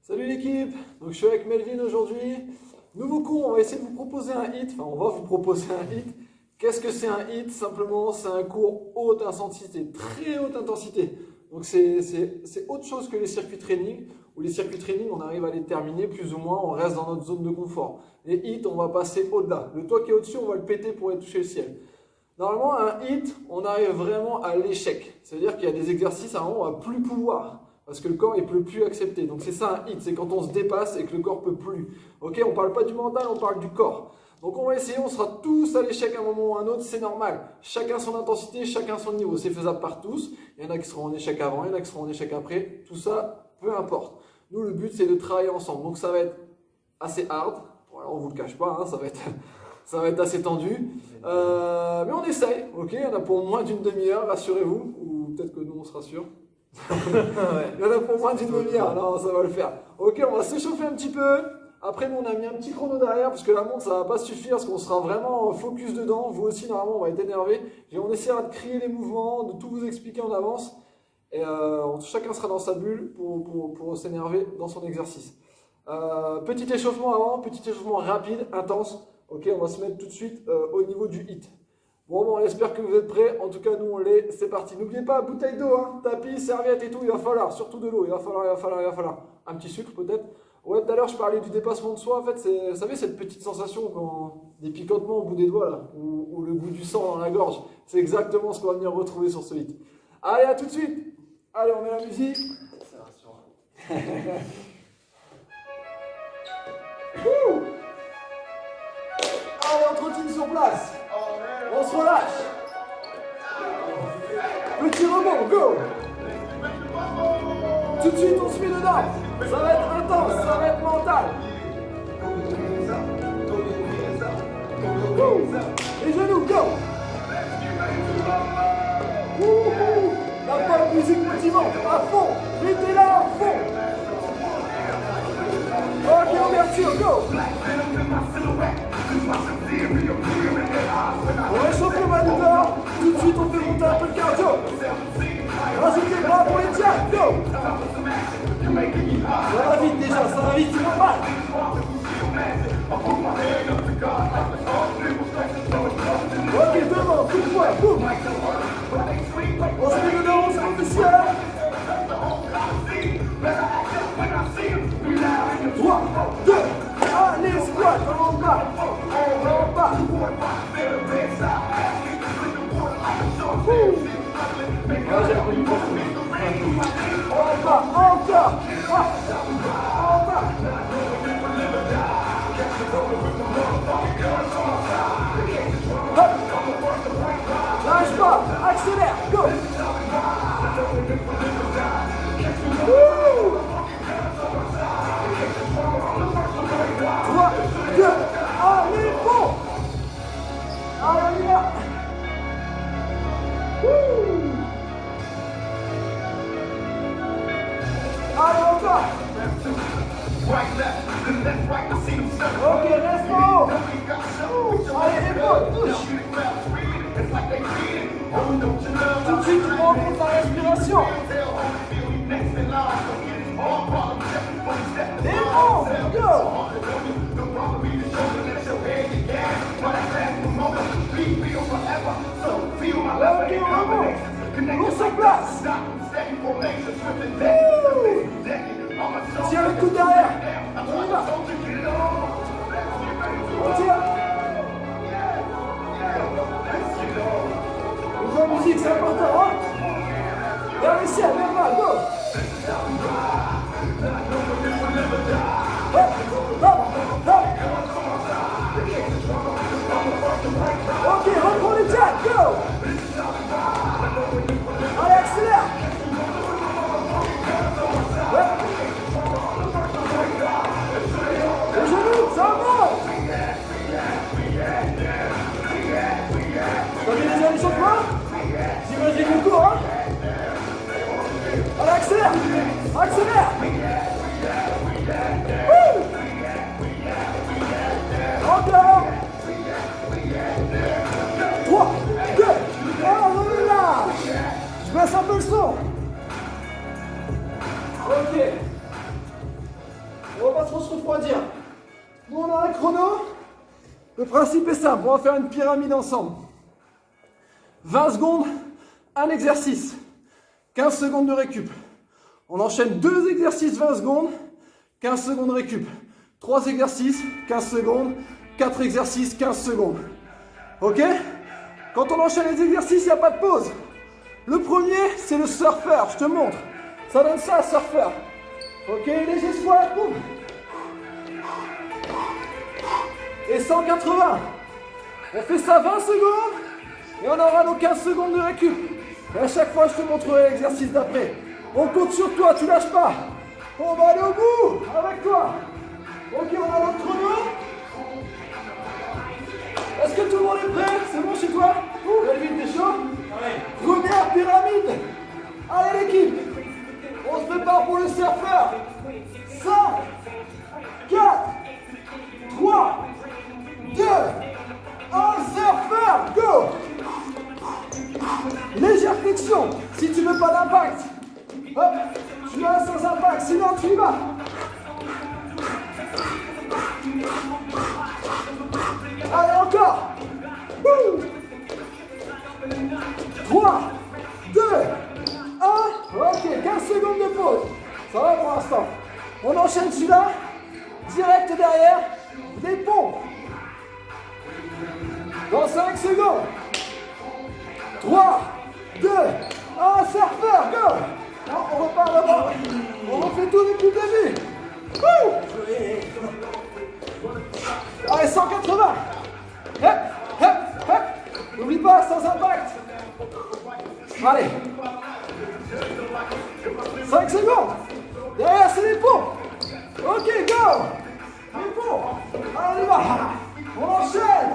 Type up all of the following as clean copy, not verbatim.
Salut l'équipe, donc je suis avec Melvin aujourd'hui. Nouveau cours, on va essayer de vous proposer un hit, enfin on va vous proposer un hit. Qu'est-ce que c'est un hit? Simplement c'est un cours haute intensité, très haute intensité. Donc c'est autre chose que les circuits training, où les circuits training on arrive à les terminer plus ou moins, on reste dans notre zone de confort. Les hits on va passer au-delà, le toit qui est au-dessus on va le péter pour aller toucher le ciel. Normalement un hit on arrive vraiment à l'échec, c'est-à-dire qu'il y a des exercices à un moment on va plus pouvoir. Parce que le corps il ne peut plus accepter. Donc c'est ça un hit, c'est quand on se dépasse et que le corps ne peut plus. Ok, on ne parle pas du mental, on parle du corps. Donc on va essayer, on sera tous à l'échec à un moment ou à un autre, c'est normal. Chacun son intensité, chacun son niveau. C'est faisable par tous. Il y en a qui seront en échec avant, il y en a qui seront en échec après. Tout ça, peu importe. Nous, le but c'est de travailler ensemble. Donc ça va être assez hard. Voilà, on ne vous le cache pas, hein, ça va être assez tendu. Mais on essaye. Ok, il y en a pour moins d'une demi-heure, rassurez-vous. Ou peut-être que nous on se rassure. Il y en a pour moins d'une demi-heure, non, ça va le faire. Ok, on va s'échauffer un petit peu. Après, nous, on a mis un petit chrono derrière parce que la montre, ça va pas suffire parce qu'on sera vraiment focus dedans. Vous aussi, normalement, on va être énervé. Et on essaiera de crier les mouvements, de tout vous expliquer en avance. Et chacun sera dans sa bulle pour s'énerver dans son exercice. Petit échauffement avant, petit échauffement rapide, intense. Ok, on va se mettre tout de suite au niveau du hit. Bon, on espère que vous êtes prêts. En tout cas, nous, on l'est. C'est parti. N'oubliez pas, bouteille d'eau, hein, tapis, serviette et tout. Il va falloir, surtout de l'eau. Il va falloir. Un petit sucre, peut-être. Ouais, tout à l'heure, je parlais du dépassement de soi. En fait, vous savez, cette petite sensation, des picotements au bout des doigts, là, ou le goût du sang dans la gorge. C'est exactement ce qu'on va venir retrouver sur ce hit. Allez, à tout de suite. Allez, on met la musique. C'est rassurant. Allez, on continue sur place. On se relâche. Petit rebond, go. Tout de suite, on se met dedans. Ça va être intense, ça va être mental. Les genoux, go. La bonne musique motivante, à fond. Mettez-la à fond. Ok, ouverture, go. On réchauffe le bas du corps. Tout de suite, on fait monter un peu le cardio. Rajoutez le bras pour les tiens, go. Ça va vite déjà, ça va vite, c'est normal. Ok, devant, coup de poing, boum. On se met dedans, on se met du ciel. 3, 2, allez, squat, on part. On part. On part, encore. On part. Hop. Lâche pas, accélère, go. Wouh. 3, 2, allez, bon. Allez, on y va. Allez, encore. Ok, reste en haut. Allez, épaule, touche. Tout de suite, tu prends en compte la respiration. Et bon, go. Ok, on remonte. On se place. Tiens le coup derrière. On y va. On tire. On joue la musique, c'est important, hein. Vers le ciel, vers le bas, go. Hop, hop, hop. Ok, reprends les jacks, go. Allez, accélère. Ouais. Les genoux, ça monte. Vous avez déjà les champions? J'imagine le tour, hein. Allez, accélère. Accélère. Encore. 3, 2, on relâche. Je baisse un peu le son. Ok. va dire. Nous, on a un chrono. Le principe est simple. On va faire une pyramide ensemble. 20 secondes, un exercice. 15 secondes de récup. On enchaîne 2 exercices 20 secondes, 15 secondes de récup. 3 exercices, 15 secondes. 4 exercices, 15 secondes. Ok? Quand on enchaîne les exercices, il n'y a pas de pause. Le premier, c'est le surfeur. Je te montre. Ça donne ça, surfeur. Ok, léger squat, boum. Et 180. On fait ça 20 secondes. Et on aura nos 15 secondes de récup. Et à chaque fois, je te montrerai l'exercice d'après. On compte sur toi, tu lâches pas. On va aller au bout avec toi. Ok, on a notre chrono. Est-ce que tout le monde est prêt? C'est bon chez toi? David, t'es chaud? Première pyramide. Allez l'équipe. On se prépare pour le surfeur. 5, 4, 3, 2, 1, surfeur, go! Légère flexion, si tu veux pas d'impact. Hop, tu vas sans impact, sinon tu y vas. Allez, encore. 3, 2, 1. Ok, 15 secondes de pause. Ça va pour l'instant. On enchaîne celui-là. Direct derrière. Des pompes. Dans 5 secondes. 3, 2, 1, surfeur, go! Non, on repart d'abord. On refait tout depuis le début. Allez, 180. Hop, hop, hop. N'oublie pas, sans impact. Allez. 5 secondes. Derrière, c'est les pompes. Ok, go. Les pompes. Allez, on y va. On enchaîne.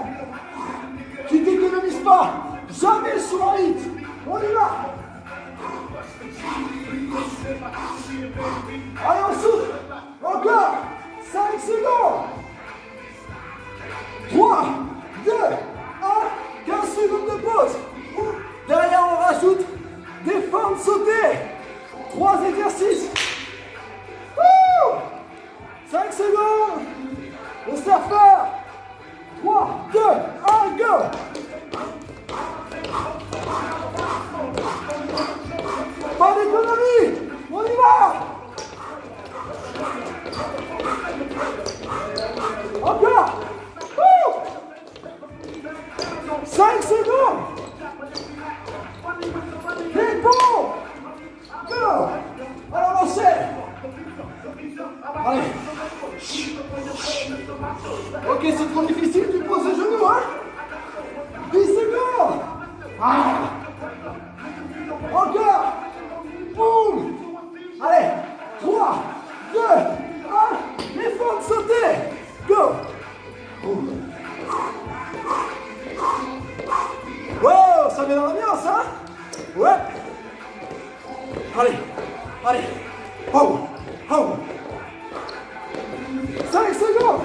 Tu t'économises pas. Jamais sur un hit. On y va. Allez, on souffle. Encore. 5 secondes. 3, 2, 1. 15 secondes de pause. Derrière, on rajoute des fentes sautées. 3 exercices. 5 secondes. Le surfeur. 3, 2, 1, go. Pas d'économie. On y va. Encore. 5 secondes. Les pompes. Go. Alors on enchaîne. Allez. Ok, c'est trop difficile, tu poses les genoux, hein. 10 secondes. Encore. Boum. Allez. 3, 2, 1. Les fentes sautées. Go. Wow, ça met dans l'ambiance, hein. Ouais. Allez. Allez. Oh. Oh. 5 secondes.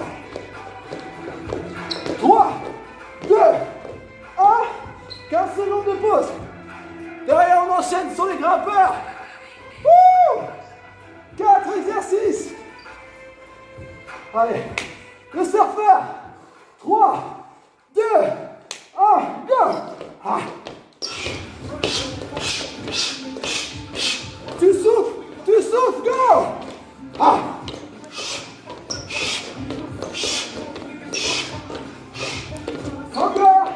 3, 2, 1. 15 secondes de pause. Derrière, on enchaîne sur les grimpeurs. 4 exercices. Allez. Le surfeur. 3, 2, 1. Go. Tu souffles, go. Encore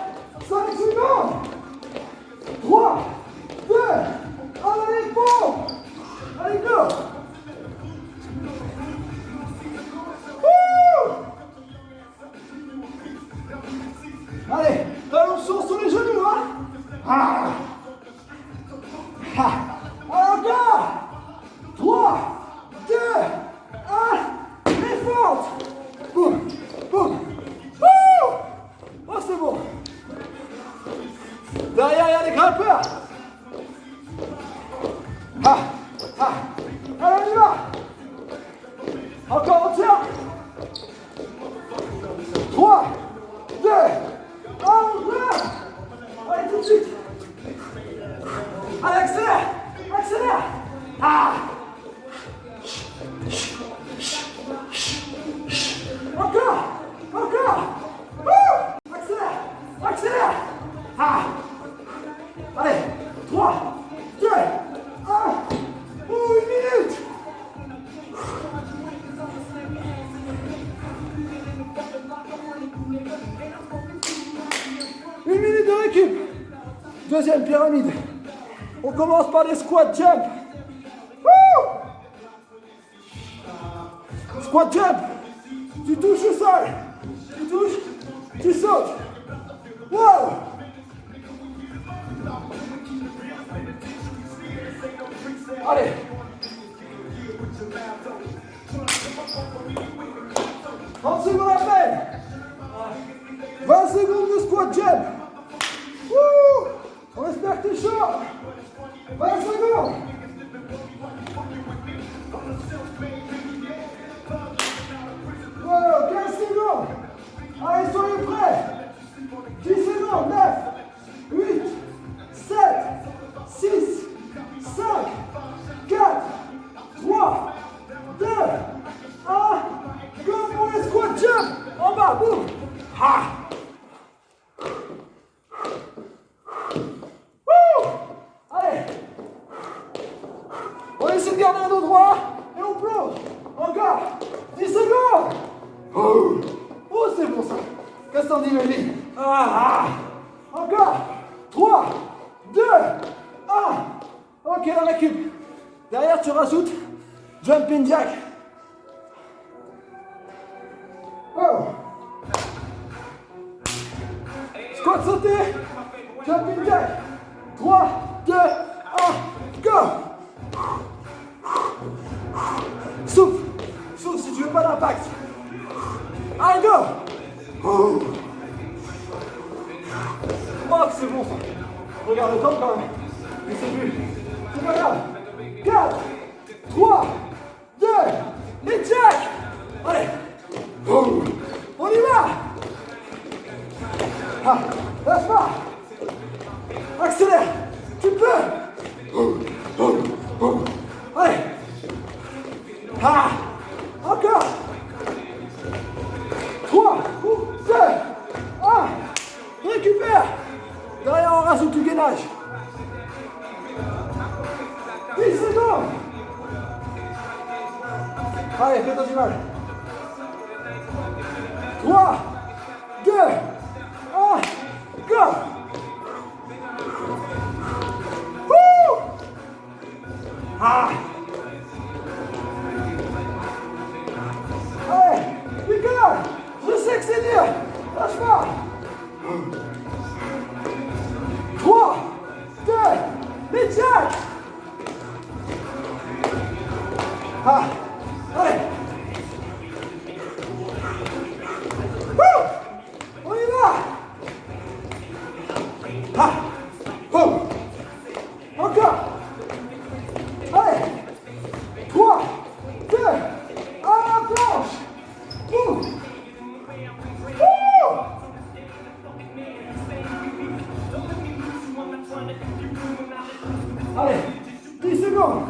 5 secondes. 3, 2, 1, allez, bon. Allez, go. Allez, talons sur les genoux, hein. Encore. 3, 2, 1. Les fentes. Boum, boum. Oh, c'est bon. Derrière, il y a les grimpeurs. Allez, on y va. Encore, on tient. 3, 2, 1, on grimpe. Allez, tout de suite. Allez, accélère. Accélère. va. Accélère. Accélère. Ah. Allez, 3, 2, 1. Oh, 1 minute. Une minute de récup. Deuxième pyramide. On commence par les squat jump. Woo! Squat jump. Tu touches le sol. Tu touches. Tu sautes. Wow! Allez. 30 secondes à peine. 20 secondes de squat jump. Wouh! On espère que t'es chaud. 20 secondes. Wow, 15 secondes. Allez, soyez prêts. 10 secondes. 9, 8, 7, 6, 5, 4, 3, 2, 1. Go pour les squat jump. En bas, boum. Ha. Allez. On essaie de garder un dos droit et on plonge. Encore 10 secondes. Oh, c'est bon ça. Qu'est-ce que t'en dis, baby? Encore 3, 2, 1. Ok, on récup. Derrière, tu rajoutes jumping jack. Oh. Squat sauté. Jumping jack. 3, 2, 1, go. Souffle. Souffle si tu veux pas d'impact. Allez, go. Oh, c'est bon ça. Regarde le temps quand même. Mais c'est plus. C'est pas grave. 4, 3, 2, et jack. Allez. On y va. Lâche pas. Accélère. Tu peux. Allez. Encore. 3, 2, 1. Récupère. Derrière, on rajoute du gainage. 10 secondes. Allez, fais-toi du mal. 3, 2, 1, go. Allez, rigole. Je sais que c'est dur. Lâche pas. 3, 2, les jack. Allez. On y va. Encore. Allez. 3, 2, 1, la planche. Allez, 10 secondes.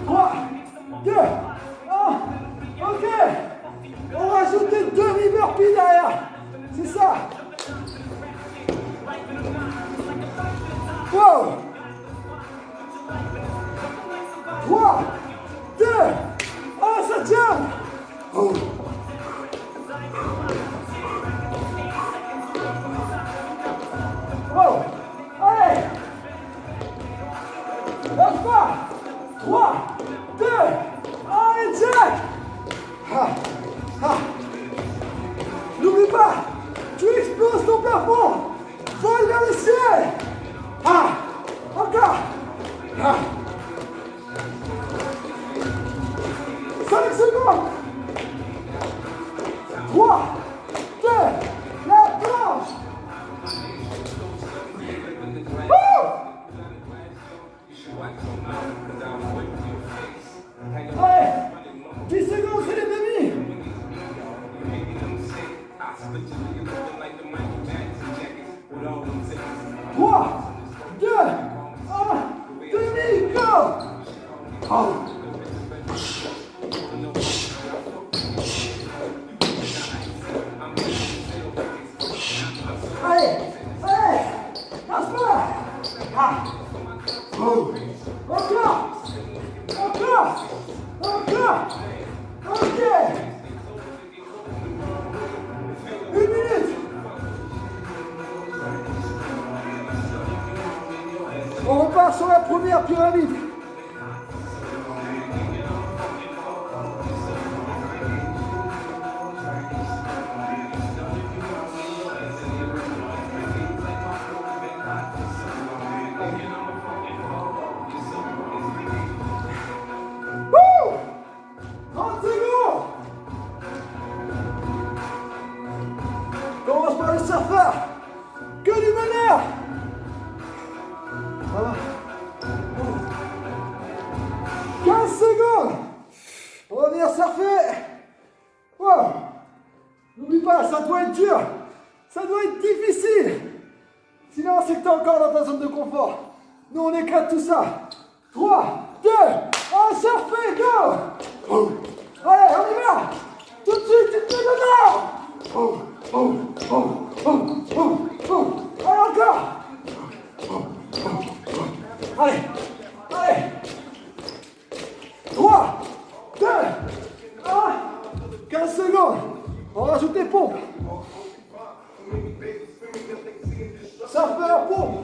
3, 2, 1. Ok. On rajoute des demi-burpees derrière. C'est ça. Wow. 3, 2, 1, ça jump. Allez. Lâche pas. 3, 2, 1, et jack. N'oublie pas, tu exploses ton plafond. Vole vers le ciel. Encore. 5 secondes. 3, 2, la planche. Allez, 10 secondes, c'est les demi. 3, 2, 1, demi, go. première pyramide. Wouh! 30 secondes. Commence par le surfeur. Que du bonheur. Voilà. 15 secondes. On va venir surfer. Wow. N'oublie pas, ça doit être dur. Ça doit être difficile. Sinon, c'est que t'es encore dans ta zone de confort. Nous, on éclate tout ça. 3, 2, 1, surfer, go. Allez, on y va. Tout de suite, tu te mets dedans. Allez, encore. Allez, allez. 3, 2, 1, 15 secondes. On rajoute des pompes. Surfeur, pompe.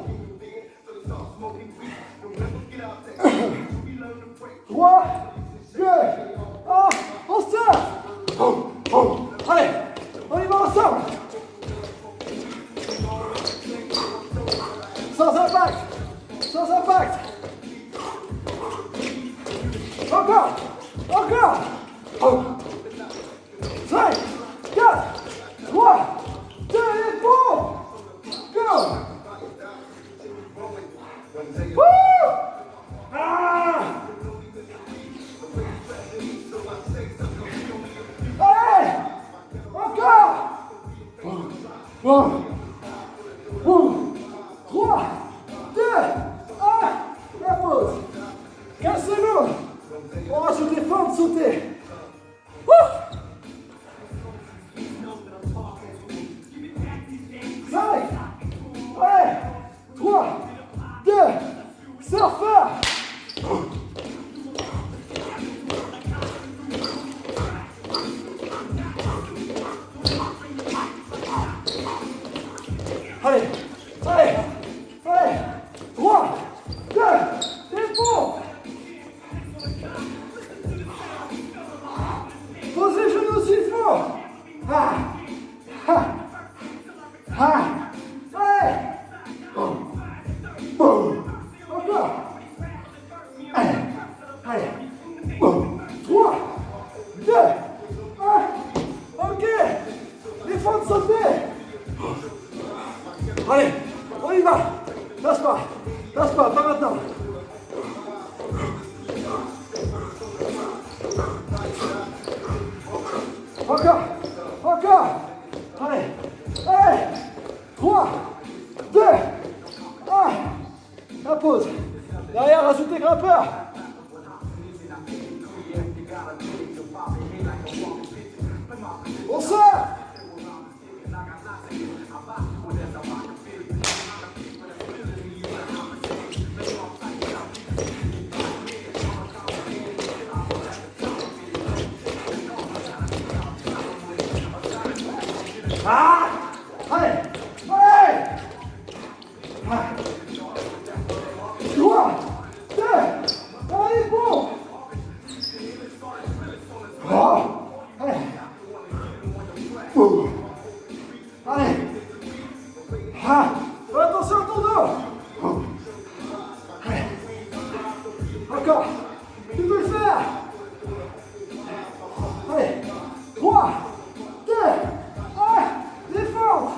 3, 2, 1, on surfe. Allez, on y va ensemble. Sans impact. Sans impact. Encore. Encore. 5, 4, 3, 2, et pompes. Go. Woo! Ah! Allez! Encore! 3, 2, 1, la pause. 15 secondes. On rajoute des formes sautées. Wouh! 5, allez, 3, 2, surfeur. Allez, allez, allez, 3, 2, des pompes. Pose les genoux s'il faut. Ah, ah, ah, allez. Encore. Allez, allez. 3, 2, 1. Ok. Les fentes sautées. Allez, on y va. Lâche pas maintenant. Encore. Allez, allez. 3, 2, 1. La pause. Derrière, rajoutez grimpeur. On sort. Ah! Allez! Allez! 3, 2, allez, bon! Oh! Allez! Allez! Ah! Fais attention à ton dos! Allez! Encore! Tu peux le faire! Allez! 3, 2, défendre.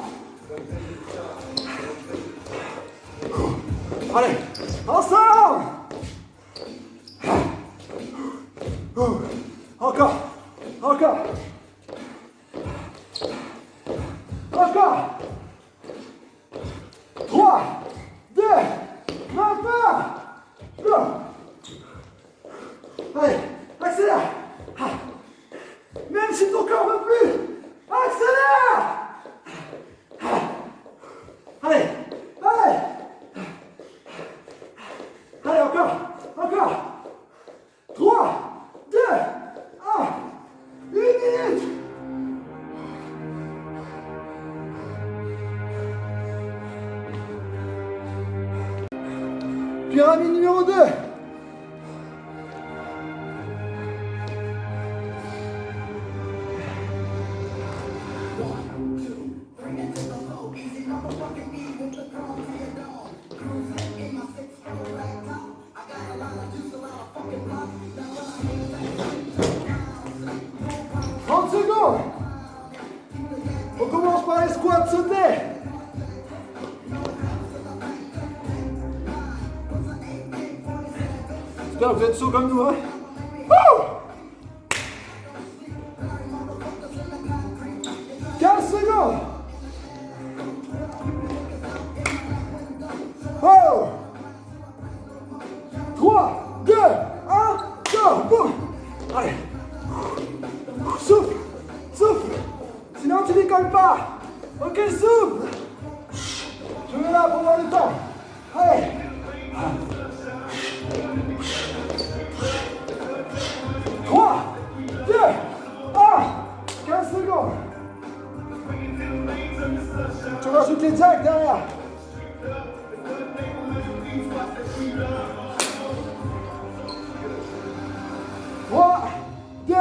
Allez, ensemble. Encore. 3, 2, 20 pas. Go. Allez, accélère. Même si ton corps ne veut plus, accélère. Allez, allez. Allez, encore. 3, 2, 1. 1 minute. Pyramide numéro 2. On commence par les squats sautés. J'espère que vous êtes chauds comme nous, hein. 15 secondes. Oh. 3, 2, 1, go. Boum. Allez. Souffle. Souffle. Sinon tu décolles pas. Ok, souffle. Je me mets là pour voir le temps. Allez. 3, 2, 1. 15 secondes. Tu rajoutes les jacks derrière. 3, 2, 1.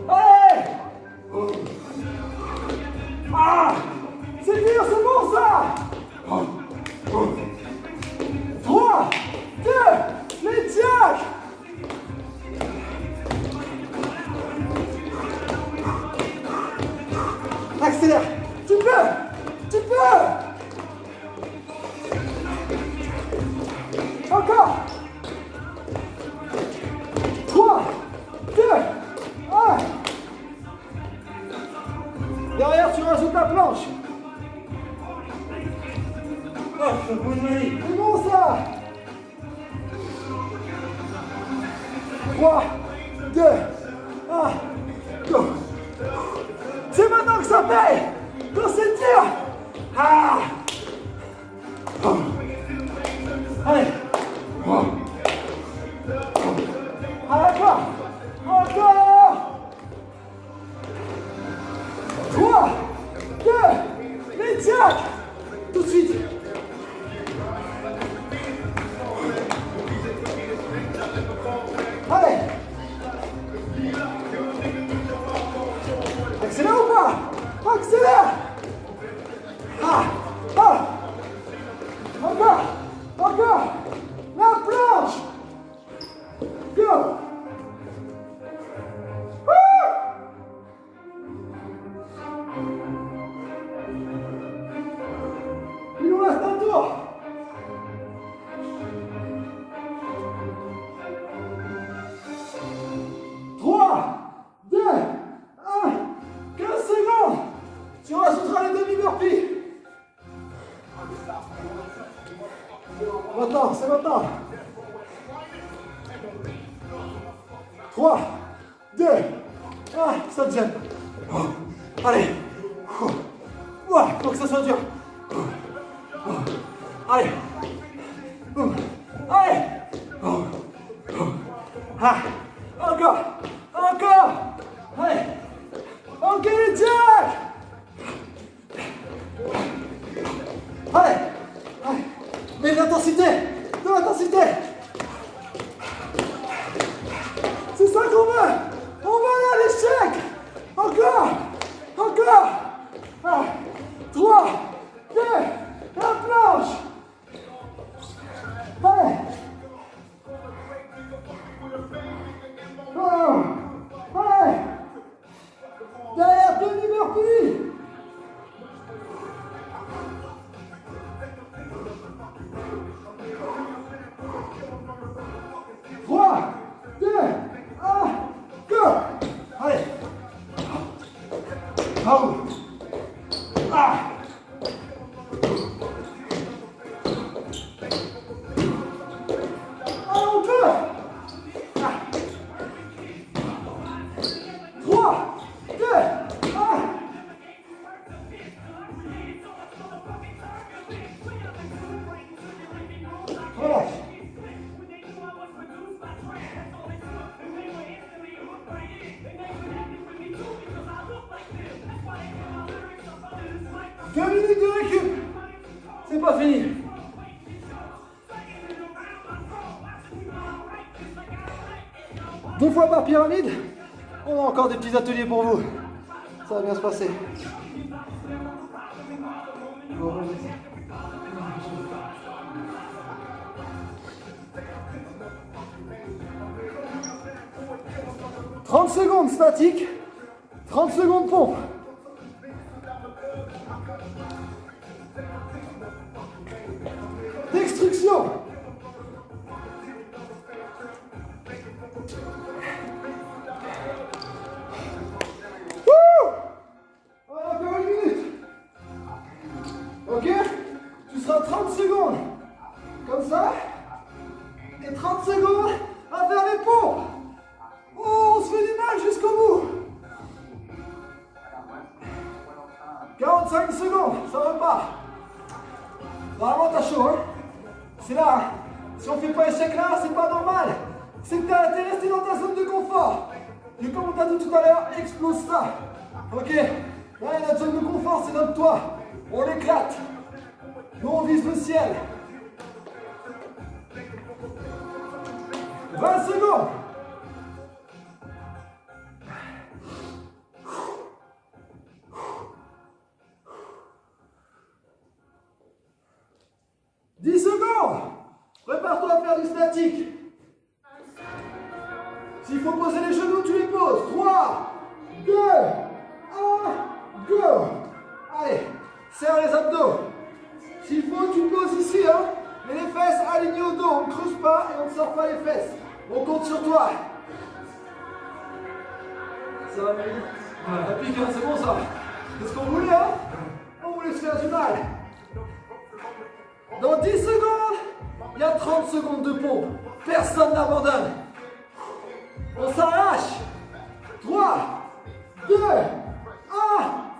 Allez! Ah! C'est dur, c'est bon ça! 3, 2, les jacks! Accélère! Tu peux! Tu peux! Encore! 3, 2, 1. Derrière, tu rajoutes la planche. Oh, c'est bon ça. 3, 2, 1, go. C'est maintenant que ça paye. Non, c'est dur. Ah. Allez. Encore. Encore. 3, 2, les jacks. Tout de suite. Allez. Accélère ou pas? Accélère. Ah. Ah. Encore. Encore. La planche. Go. Il nous reste un tour. 3, 2, 1, 15 secondes. Tu rajouteras les demi-burpees. Maintenant, c'est maintenant. 3, 2, 1, ça te gêne. Allez. Ouah, faut que ça soit dur. Allez. Allez. Ah. Encore. Encore. Allez. Ok, les jacks. Allez. Allez. Mets de l'intensité. De l'intensité. C'est ça qu'on veut. On va aller à l'échec. Encore. Encore. 3, 2, la planche. Allez. Allez. Derrière, demi-burpee. Trois, 2, 1, go. Allez. Oh. Ah. Allez, on peut. 3, 2, 1. Relâche. 2 minutes de récup. C'est pas fini. Deux fois par pyramide. On a encore des petits ateliers pour vous. Ça va bien se passer. « 30 secondes statique, 30 secondes pompe. D'extruction. Encore une minute. Ok? Tu seras 30 secondes. Comme ça. Et 30 secondes à faire les pompes. Oh, on se fait du mal jusqu'au bout. 45 secondes, ça repart. Normalement, t'as chaud, hein? C'est là, hein? Si on fait pas échec là, c'est pas normal. C'est que t'es resté dans ta zone de confort. Et comme on t'a dit tout à l'heure, explose ça. Ok? Là, notre zone de confort, c'est notre toit. On l'éclate. Nous, on vise le ciel. 20 secondes. Prépare-toi à faire du statique. S'il faut poser les genoux, tu les poses. 3, 2, 1, go. Allez, serre les abdos. S'il faut, tu poses ici, hein. Mais les fesses alignées au dos. On ne creuse pas et on ne sort pas les fesses. On compte sur toi. Ça va, Mélanie? Ça pique, hein, c'est bon ça. C'est ce qu'on voulait, hein. On voulait se faire du mal. Dans 10 secondes, il y a 30 secondes de pompe. Personne n'abandonne. On s'arrache. 3, 2, 1,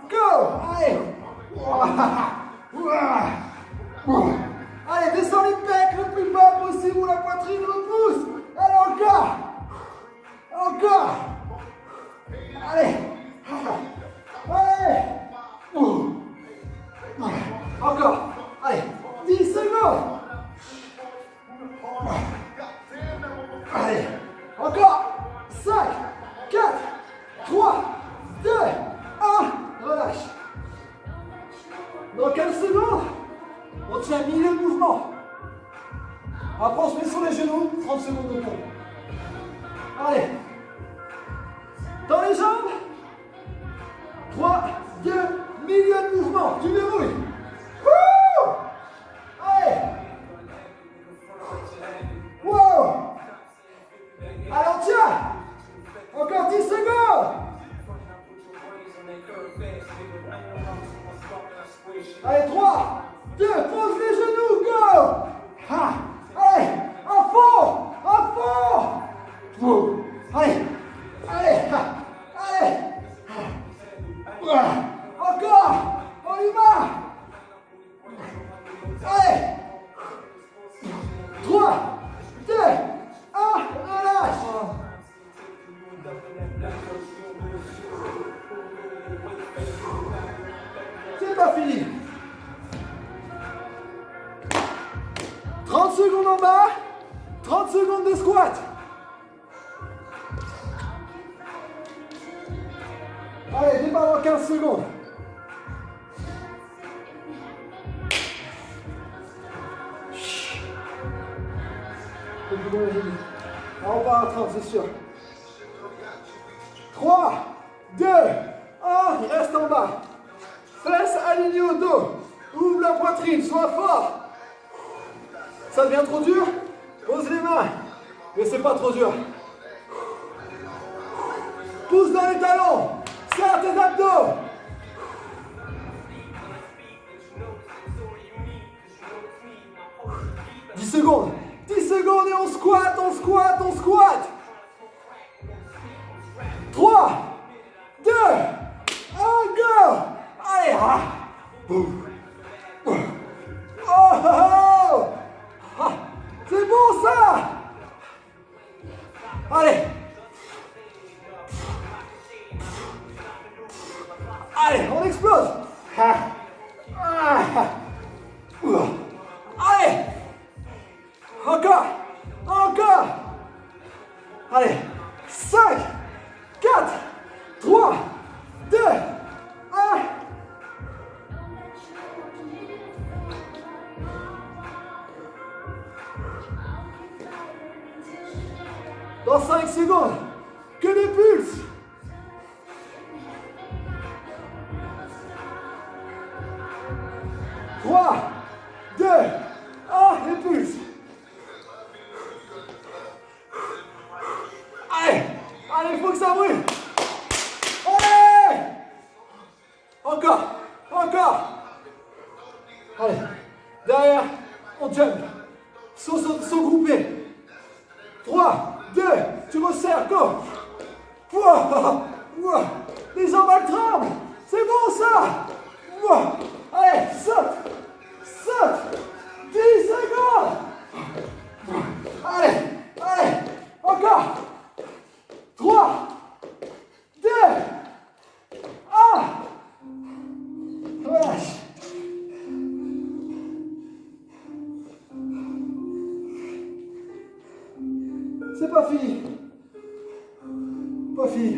go. Allez. Allez, descends les pecs le plus bas possible où la poitrine repousse. Allez, encore. Encore. Allez. Allez. Encore. Allez. 10 secondes. Allez. Encore. 5, 4, 3, 2, 1. Relâche. Dans 15 secondes, on tient milieu de mouvement. Après, on se met sur les genoux. 30 secondes de pompe. Allez. Dans les jambes. 3, 2, milieu de mouvement. Tu verrouilles. Allez. Wow. Allez, on tient. Encore 10 secondes. Allez, 3, 2, pose les genoux, go. Allez, à fond, à fond. Allez, allez, allez. Encore, on y va. Allez. 3, 2, 1, relâche. C'est pas fini. 30 secondes en bas, 30 secondes de squat. Allez, départ dans 15 secondes. On part à 30, c'est sûr. 3, 2, 1, reste en bas. Fesses alignées au dos. Ouvre la poitrine, sois fort. Ça devient trop dur? Pose les mains. Mais c'est pas trop dur. Pousse dans les talons. Serre tes abdos. 10 secondes. 10 secondes et on squatte, on squatte, on squatte. 3, 2, 1, go. Allez. Oh, oh, oh. C'est bon ça. Allez. Allez, on explose. Allez. Encore. Encore. Allez. 5, 4, 3, 2, 1. Dans 5 secondes, que des pulses. Trois, deux, un, les pulses. Allez, allez, il faut que ça brûle. Allez. Encore, encore. Allez, derrière, on jump. Saut groupé. 3, 2, tu resserres, go. Les jambes elles tremblent. C'est bon ça. Allez, saute. Saute. 10 secondes. Allez, allez. Encore. 3, 2, 1. Relâche. C'est pas fini. Pas fini.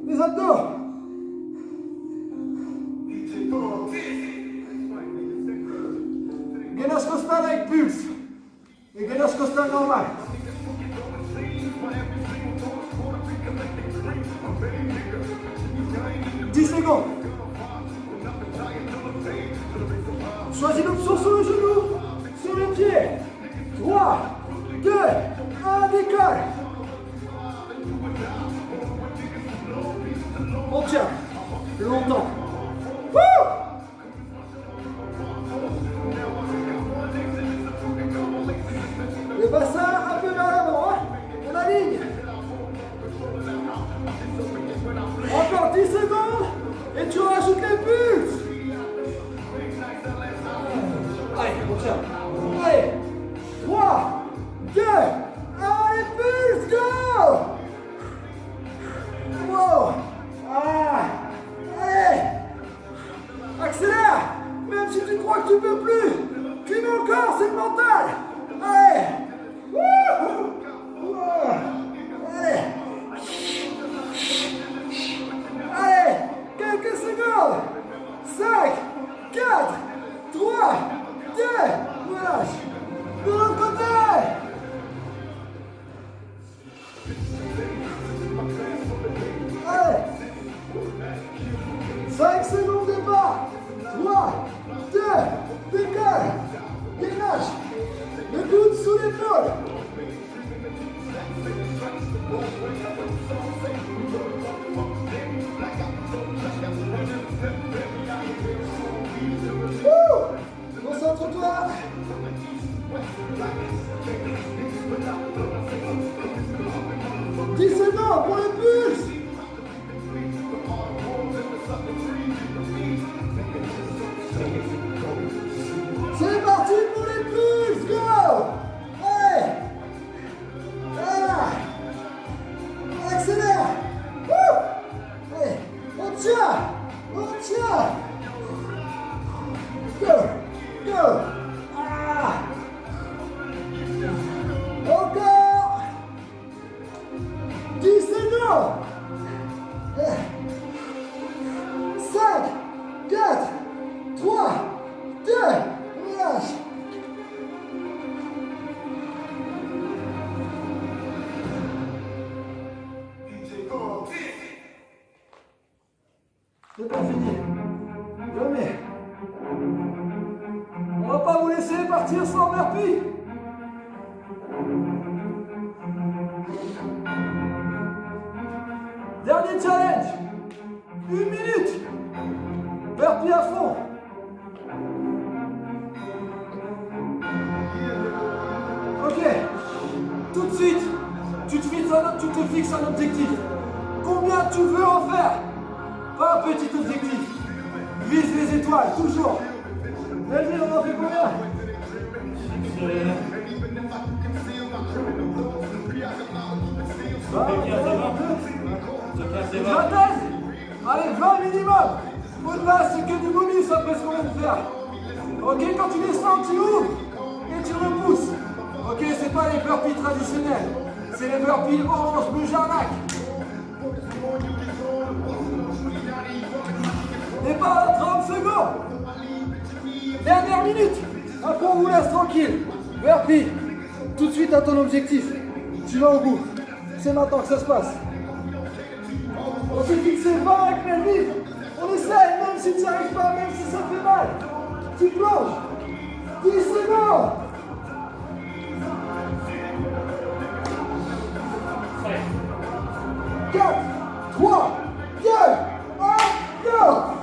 Les abdos. Gainage costal avec pulse. Et gainage costal normal. 10 secondes. Choisis l'option sur le genou, sur le pied. 3, 2, 1, décolle. On tient longtemps. Le bassin un peu vers l'avant, hein. On aligne. Encore 10 secondes et tu rajoutes les pulses. Allez, on tient. Allez, 3, 2, 1, les pulses, go. Wow. Allez, accélère. Même si tu crois que tu peux plus, tu mets encore, c'est le mental. Allez. Allez. Allez, quelques secondes. 5, 4, 3, 2, relâche. De l'autre côté. Allez. 5 secondes de bas. 3, 2, décolle. Gainage. Le coude sous l'épaule. Concentre-toi. 10 secondes pour les pulses. C'est parti pour les pulses, go. Allez. Voilà. Accélère. Allez, on tient. On tient. Go. Go. Encore. 10 secondes. 5, 4, 3, 2, relâche. C'est pas fini. Jamais. On va pas vous laisser partir sans burpee. Dernier challenge. 1 minute. Burpee à fond. Ok. Tout de suite, tu te fixes un objectif. Combien tu veux en faire? Pas un petit objectif. Vise les étoiles, toujours. Melvin, on en fait combien? Allez, 20 minimum. Au-delà, c'est que du bonus après ce qu'on vient de faire. Ok, quand tu descends, tu ouvres et tu repousses. Ok, c'est pas les burpees traditionnels. C'est les burpees orange bleu jarnac. Départ à 30 secondes. Dernière minute. Après, on vous laisse tranquille. Burpee. Tout de suite à ton objectif. Tu vas au bout. C'est maintenant que ça se passe. On s'est fixé 20 avec Melvin. On essaye, même si tu n'y arrives pas, même si ça fait mal. Tu plonges. 10 secondes. 4, 3, 2, 1, go!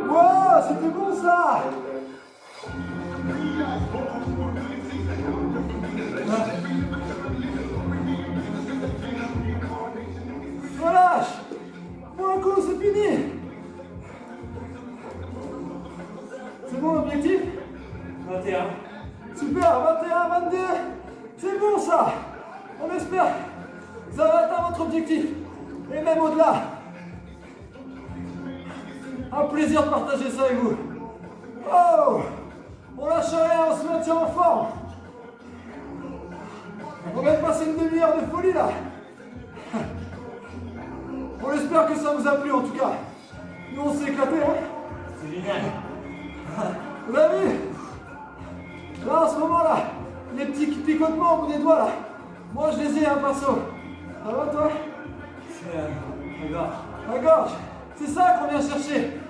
Wow, c'était bon ça! Relâche! Pour un coup, c'est fini! C'est bon l'objectif? 21. Super, 21, 22! C'est bon ça! On espère que ça va atteindre votre objectif! Et même au-delà! Un plaisir de partager ça avec vous! Oh! On lâche rien, on se maintient en forme! On vient de passer une demi-heure de folie là! On espère que ça vous a plu en tout cas! Nous on s'est éclaté, hein? C'est génial. Vous avez vu? Là en ce moment là, les petits picotements au bout des doigts là, moi je les ai un pinceau. Ça va toi? C'est la gorge. La gorge, c'est ça qu'on vient chercher.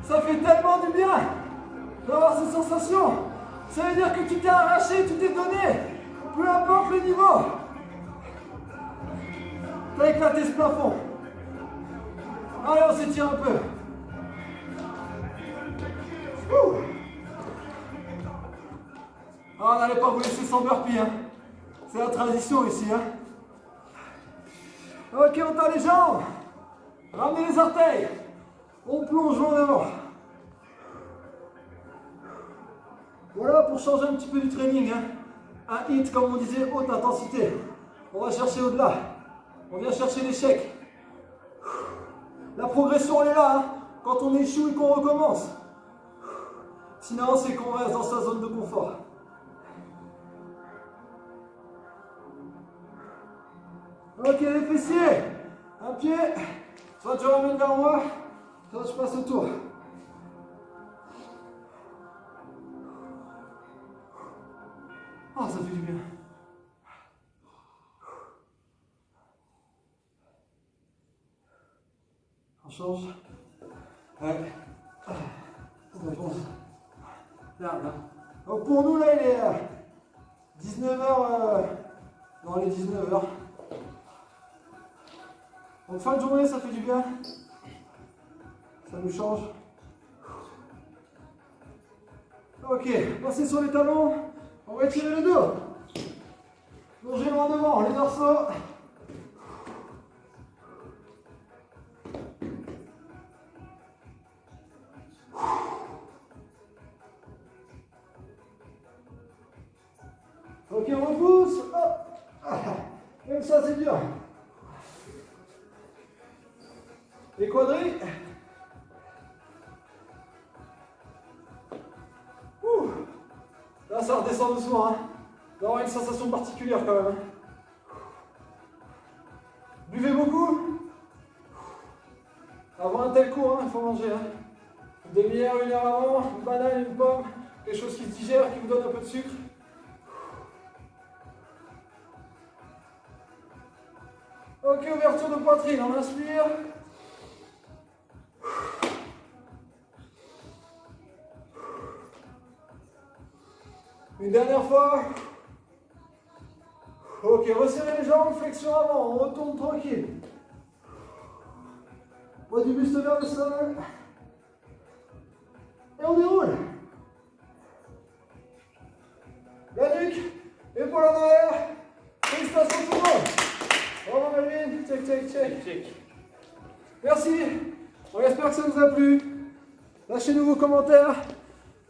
Ça fait tellement du bien d'avoir ces sensations. Ça veut dire que tu t'es arraché, tu t'es donné, peu importe le niveau. T'as éclaté ce plafond. Allez, on s'étire un peu. Ouh. Ah, on n'allait pas vous laisser sans burpee, hein. C'est la tradition ici, hein. Ok, on tend les jambes. Ramenez les orteils. On plonge en avant. Voilà pour changer un petit peu du training, hein. Un hit, comme on disait, haute intensité. On va chercher au-delà. On vient chercher l'échec. La progression, elle est là, hein. Quand on échoue et qu'on recommence. Sinon, c'est qu'on reste dans sa zone de confort. Ok, les fessiers. Un pied. Soit tu ramènes vers moi, soit je passe autour. Oh, ça fait du bien. On change. Ouais. On avance. Regarde, là. Donc pour nous, là, il est 19h. Dans les 19h. Donc fin de journée, ça fait du bien. Ça nous change. Ok, passez sur les talons. On va étirer le dos. Plongez loin devant, les dorsaux. Ok, on repousse. Hop. Ah, même ça, c'est bien. Les quadris. Ouh. Là, ça redescend doucement. Hein. Il va y avoir une sensation particulière quand même. Hein. Buvez beaucoup. Avant un tel cours, hein, il faut manger. Hein. Une demi-heure, 1 heure avant, une banane, une pomme, quelque chose qui se digère, qui vous donne un peu de sucre. Ok, ouverture de poitrine, on inspire. Une dernière fois. Ok, resserrez les jambes, flexion avant, on retourne tranquille. Poids du buste vers le sol. Et on déroule. La nuque, épaule en arrière. Félicitations tout le monde. Bravo Melvin, check, check, check, check. Merci. On espère que ça vous a plu. Lâchez-nous vos commentaires.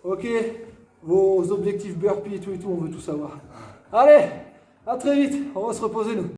Ok, vos objectifs burpees et tout, on veut tout savoir. Allez, à très vite. On va se reposer nous.